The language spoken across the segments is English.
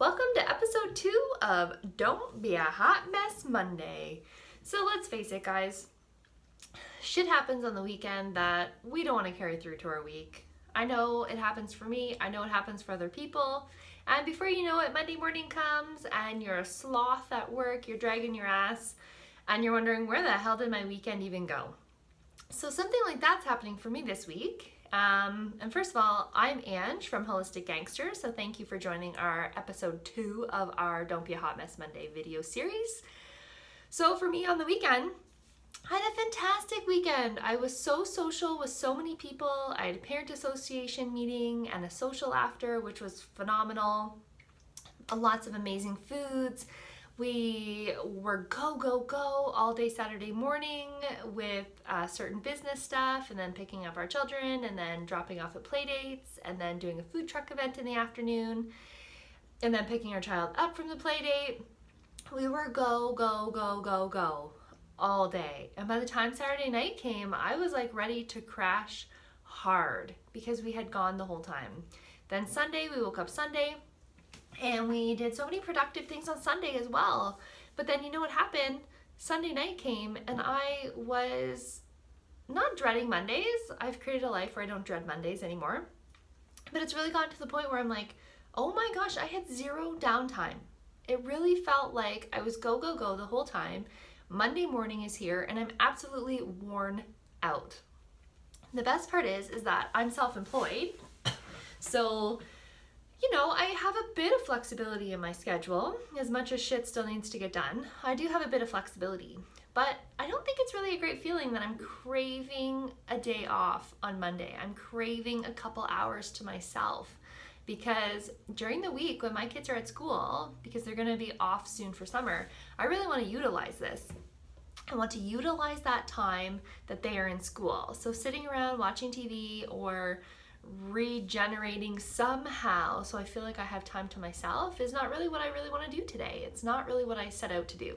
Welcome to episode 2 of Don't Be a Hot Mess Monday. So let's face it, guys. Shit happens on the weekend that we don't want to carry through to our week. I know it happens for me. I know it happens for other people. And before you know it, Monday morning comes and you're a sloth at work, you're dragging your ass, and you're wondering, where the hell did my weekend even go? So something like that's happening for me this week. And first of all, I'm Ange from Wholistic Gangster, so thank you for joining our episode 2 of our Don't Be a Hot Mess Monday video series. So for me on the weekend, I had a fantastic weekend. I was so social with so many people. I had a parent association meeting and a social after, which was phenomenal. Lots of amazing foods. We were go all day Saturday morning with certain business stuff, and then picking up our children, and then dropping off at play dates, and then doing a food truck event in the afternoon, and then picking our child up from the play date. We were go all day. And by the time Saturday night came, I was like ready to crash hard because we had gone the whole time. Then Sunday, we woke up Sunday, and we did so many productive things on Sunday as well. But then you know what happened? Sunday night came and I was not dreading Mondays. I've created a life where I don't dread Mondays anymore. But it's really gotten to the point where I'm like, oh my gosh, I had zero downtime. It really felt like I was go the whole time. Monday morning is here and I'm absolutely worn out. The best part is that I'm self-employed. So I have a bit of flexibility in my schedule. As much as shit still needs to get done, I do have a bit of flexibility. But I don't think it's really a great feeling that I'm craving a day off on Monday. I'm craving a couple hours to myself. Because during the week when my kids are at school, because they're going to be off soon for summer, I really want to utilize this. I want to utilize that time that they are in school. So sitting around watching TV or regenerating somehow so I feel like I have time to myself is not really what I really want to do today. It's not really what I set out to do.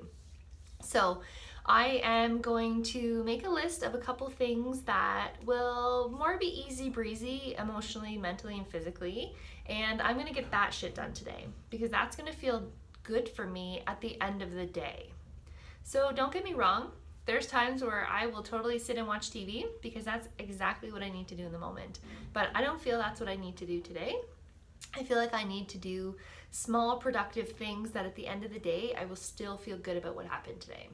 So I am going to make a list of a couple things that will more be easy breezy emotionally, mentally, and physically, and I'm going to get that shit done today because that's going to feel good for me at the end of the day. So don't get me wrong, there's times where I will totally sit and watch TV because that's exactly what I need to do in the moment. But I don't feel that's what I need to do today. I feel like I need to do small productive things that at the end of the day, I will still feel good about what happened today.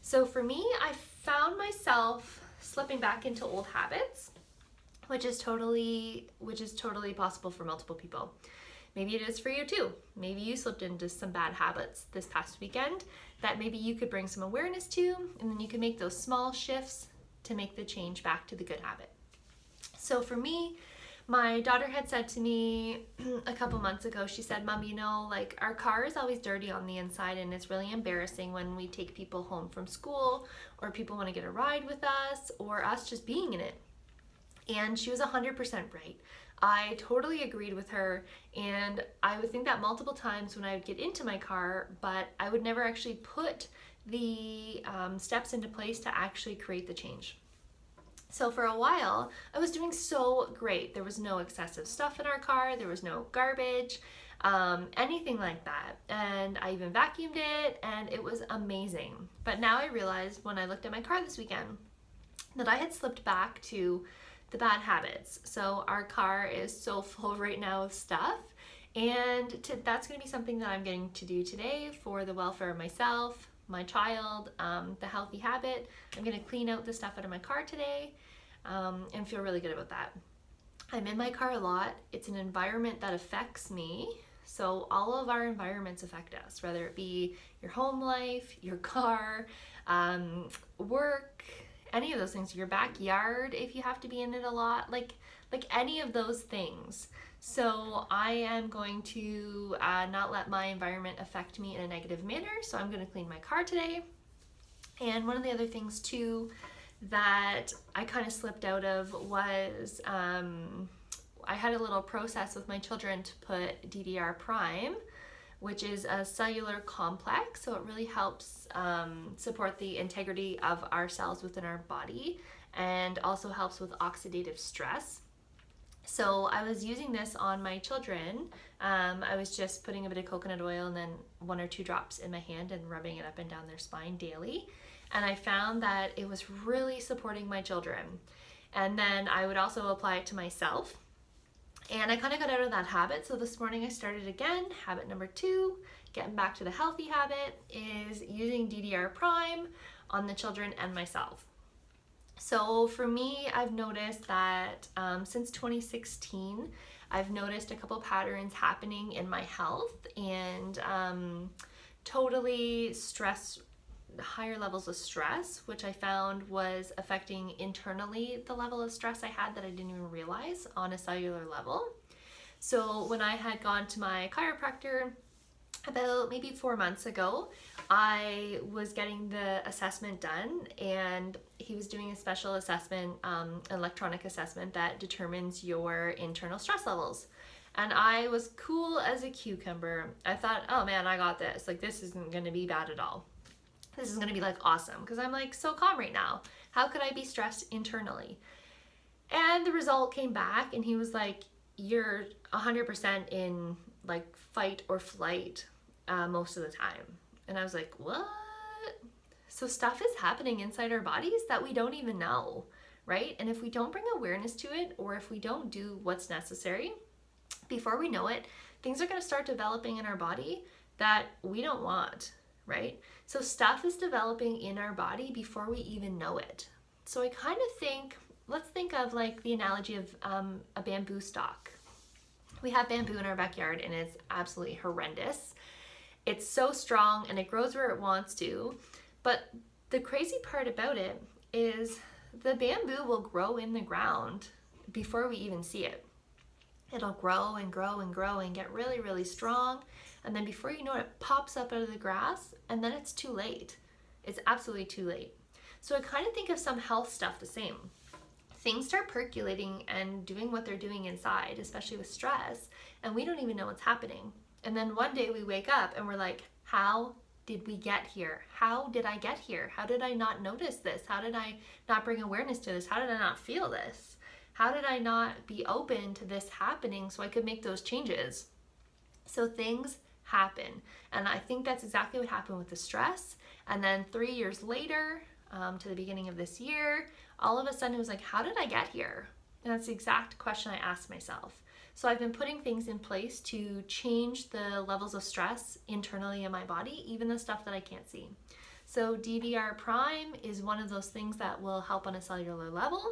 So for me, I found myself slipping back into old habits, which is totally possible for multiple people. Maybe it is for you too. Maybe you slipped into some bad habits this past weekend that maybe you could bring some awareness to, and then you can make those small shifts to make the change back to the good habit. So for me, my daughter had said to me a couple months ago, she said, Mom, our car is always dirty on the inside and it's really embarrassing when we take people home from school or people want to get a ride with us or us just being in it. And she was 100% right. I totally agreed with her, and I would think that multiple times when I would get into my car, but I would never actually put the steps into place to actually create the change. So for a while, I was doing so great. There was no excessive stuff in our car. There was no garbage, anything like that. And I even vacuumed it, and it was amazing. But now I realized when I looked at my car this weekend that I had slipped back to the bad habits. So our car is so full right now of stuff, and that's going to be something that I'm getting to do today for the welfare of myself, my child, the healthy habit. I'm going to clean out the stuff out of my car today and feel really good about that. I'm in my car a lot. It's an environment that affects me. So all of our environments affect us, whether it be your home life, your car, work, any of those things, your backyard if you have to be in it a lot, like any of those things. So I am going to not let my environment affect me in a negative manner. So I'm going to clean my car today. And one of the other things too that I kind of slipped out of was I had a little process with my children to put DDR Prime, which is a cellular complex. So it really helps support the integrity of our cells within our body and also helps with oxidative stress. So I was using this on my children. I was just putting a bit of coconut oil and then 1 or 2 drops in my hand and rubbing it up and down their spine daily. And I found that it was really supporting my children. And then I would also apply it to myself. And I kind of got out of that habit. So this morning I started again. Habit number 2, getting back to the healthy habit, is using DDR Prime on the children and myself. So for me, I've noticed that since 2016, I've noticed a couple patterns happening in my health, and totally higher levels of stress, which I found was affecting internally the level of stress I had that I didn't even realize on a cellular level. So when I had gone to my chiropractor about maybe 4 months ago, I was getting the assessment done, and he was doing a special assessment, electronic assessment that determines your internal stress levels. And I was cool as a cucumber. I thought, oh man, I got this. Like, this isn't gonna be bad at all. This is gonna be like awesome, because I'm like so calm right now. How could I be stressed internally? And the result came back, and he was like, you're 100% in like fight or flight most of the time. And I was like, what? So stuff is happening inside our bodies that we don't even know, right? And if we don't bring awareness to it, or if we don't do what's necessary, before we know it, things are going to start developing in our body that we don't want, right? So stuff is developing in our body before we even know it. So I kind of think, let's think of like the analogy of a bamboo stalk. We have bamboo in our backyard, and it's absolutely horrendous. It's so strong and it grows where it wants to. But the crazy part about it is the bamboo will grow in the ground before we even see it. It'll grow and grow and grow and get really, really strong. And then before you know it, it pops up out of the grass, and then it's too late. It's absolutely too late. So I kind of think of some health stuff the same. Things start percolating and doing what they're doing inside, especially with stress, and we don't even know what's happening. And then one day we wake up and we're like, how did we get here? How did I get here? How did I not notice this? How did I not bring awareness to this? How did I not feel this? How did I not be open to this happening so I could make those changes? So things happen. And I think that's exactly what happened with the stress. And then 3 years later, to the beginning of this year, all of a sudden it was like, how did I get here? And that's the exact question I asked myself. So I've been putting things in place to change the levels of stress internally in my body, even the stuff that I can't see. So DDR Prime is one of those things that will help on a cellular level.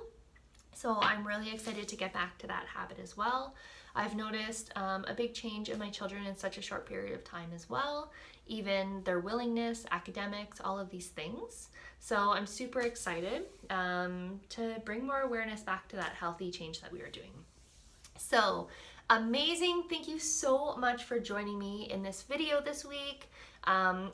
So I'm really excited to get back to that habit as well. I've noticed a big change in my children in such a short period of time as well, even their willingness, academics, all of these things. So I'm super excited to bring more awareness back to that healthy change that we are doing. So amazing. Thank you so much for joining me in this video this week.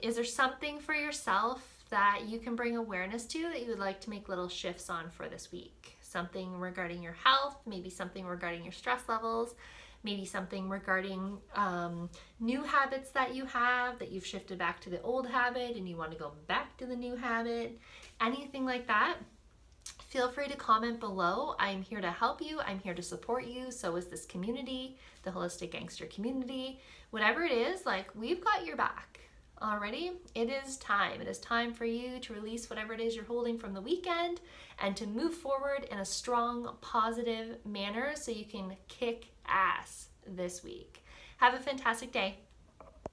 Is there something for yourself that you can bring awareness to that you would like to make little shifts on for this week? Something regarding your health, maybe something regarding your stress levels, maybe something regarding new habits that you have, that you've shifted back to the old habit and you want to go back to the new habit, anything like that. Feel free to comment below. I'm here to help you. I'm here to support you. So is this community, the Wholistic Gangster community. Whatever it is, like, we've got your back. Already, it is time. It is time for you to release whatever it is you're holding from the weekend and to move forward in a strong, positive manner so you can kick ass this week. Have a fantastic day.